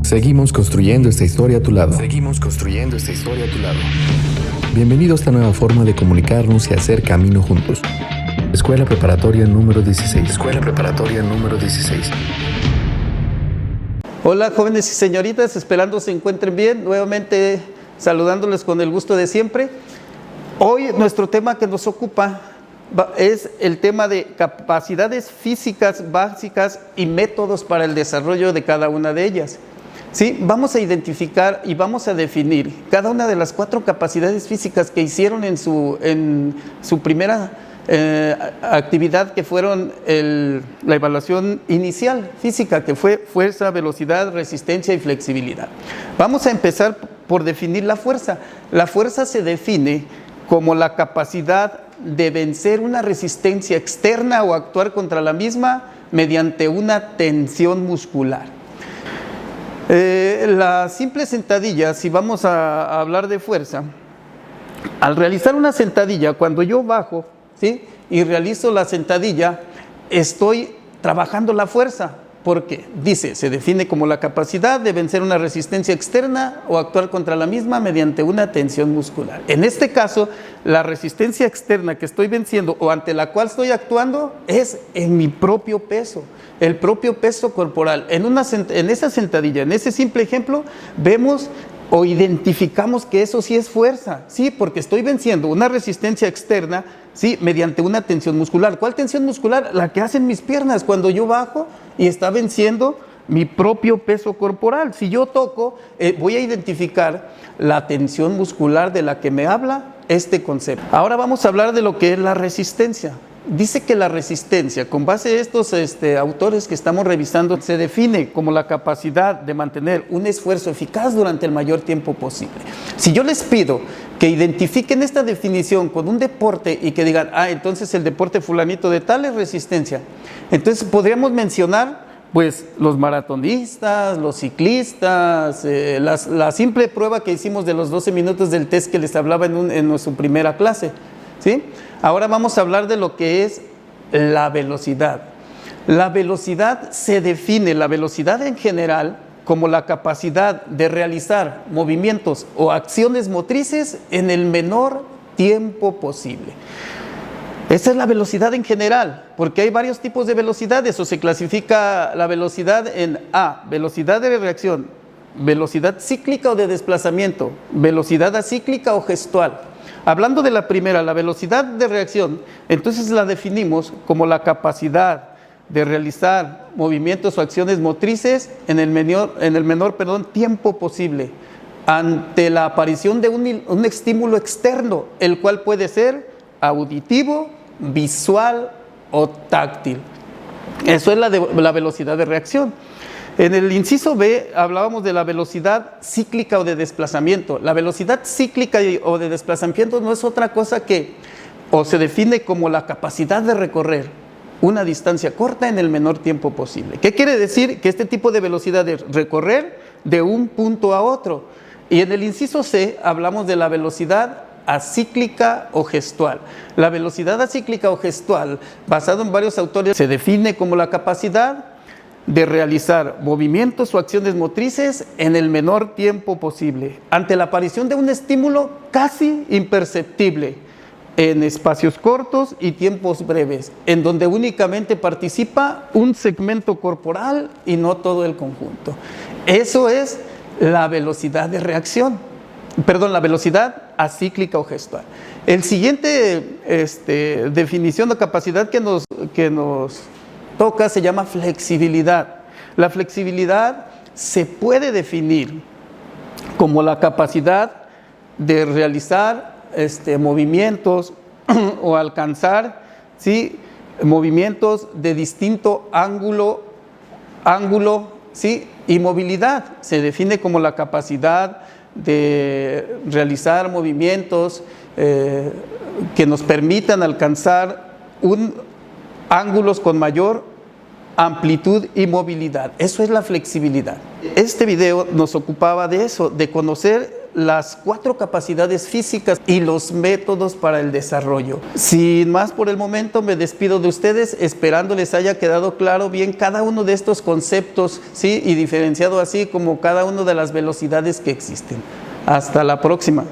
Seguimos construyendo esta historia a tu lado. Bienvenido a esta nueva forma de comunicarnos y hacer camino juntos. Escuela Preparatoria número 16. Hola jóvenes y señoritas, esperando se encuentren bien. Nuevamente saludándoles con el gusto de siempre. Hoy nuestro tema que nos ocupa es el tema de capacidades físicas básicas y métodos para el desarrollo de cada una de ellas. ¿Sí? Vamos a identificar y vamos a definir cada una de las 4 capacidades físicas que hicieron en su primera actividad, que fueron la evaluación inicial física, que fue fuerza, velocidad, resistencia y flexibilidad. Vamos a empezar por definir la fuerza. La fuerza se define como la capacidad de vencer una resistencia externa o actuar contra la misma mediante una tensión muscular. La simple sentadilla, si vamos a hablar de fuerza, al realizar una sentadilla, cuando yo bajo, ¿sí?, y realizo la sentadilla, estoy trabajando la fuerza, porque se define como la capacidad de vencer una resistencia externa o actuar contra la misma mediante una tensión muscular. En este caso, la resistencia externa que estoy venciendo o ante la cual estoy actuando es en mi propio peso, el propio peso corporal. En esa sentadilla, en ese simple ejemplo, vemos o identificamos que eso sí es fuerza, sí, porque estoy venciendo una resistencia externa, sí, mediante una tensión muscular. ¿Cuál tensión muscular? La que hacen mis piernas cuando yo bajo y está venciendo mi propio peso corporal. Si yo toco, voy a identificar la tensión muscular de la que me habla este concepto. Ahora vamos a hablar de lo que es la resistencia. Dice que la resistencia, con base a estos autores que estamos revisando, se define como la capacidad de mantener un esfuerzo eficaz durante el mayor tiempo posible. Si yo les pido que identifiquen esta definición con un deporte y que digan, entonces el deporte fulanito de tal es resistencia, entonces podríamos mencionar pues los maratonistas, los ciclistas, la simple prueba que hicimos de los 12 minutos del test que les hablaba en nuestra primera clase, ¿sí? Ahora vamos a hablar de lo que es la velocidad. La velocidad se define, la velocidad en general, como la capacidad de realizar movimientos o acciones motrices en el menor tiempo posible. Esa es la velocidad en general, porque hay varios tipos de velocidades, o se clasifica la velocidad en velocidad de reacción, velocidad cíclica o de desplazamiento, velocidad acíclica o gestual. Hablando de la primera, la velocidad de reacción, entonces la definimos como la capacidad de realizar movimientos o acciones motrices en el menor tiempo posible, ante la aparición de un estímulo externo, el cual puede ser auditivo, visual o táctil. Eso es la velocidad de reacción. En el inciso B hablábamos de la velocidad cíclica o de desplazamiento. La velocidad cíclica o de desplazamiento no es otra cosa que, o se define como la capacidad de recorrer una distancia corta en el menor tiempo posible. ¿Qué quiere decir? Que este tipo de velocidad es recorrer de un punto a otro. Y en el inciso C hablamos de la velocidad acíclica o gestual. La velocidad acíclica o gestual, basado en varios autores, se define como la capacidad de realizar movimientos o acciones motrices en el menor tiempo posible, ante la aparición de un estímulo casi imperceptible, en espacios cortos y tiempos breves, en donde únicamente participa un segmento corporal y no todo el conjunto. Eso es la velocidad de reacción, la velocidad acíclica o gestual. El siguiente definición de capacidad que nos toca se llama flexibilidad. La flexibilidad se puede definir como la capacidad de realizar movimientos o alcanzar, ¿sí?, movimientos de distinto ángulo, ¿sí?, y movilidad. Se define como la capacidad de realizar movimientos que nos permitan alcanzar ángulos con mayor amplitud y movilidad. Eso es la flexibilidad. Este video nos ocupaba de eso, de conocer las 4 capacidades físicas y los métodos para el desarrollo. Sin más por el momento, me despido de ustedes, esperando les haya quedado claro bien cada uno de estos conceptos, ¿sí? Y diferenciado así como cada una de las velocidades que existen. Hasta la próxima.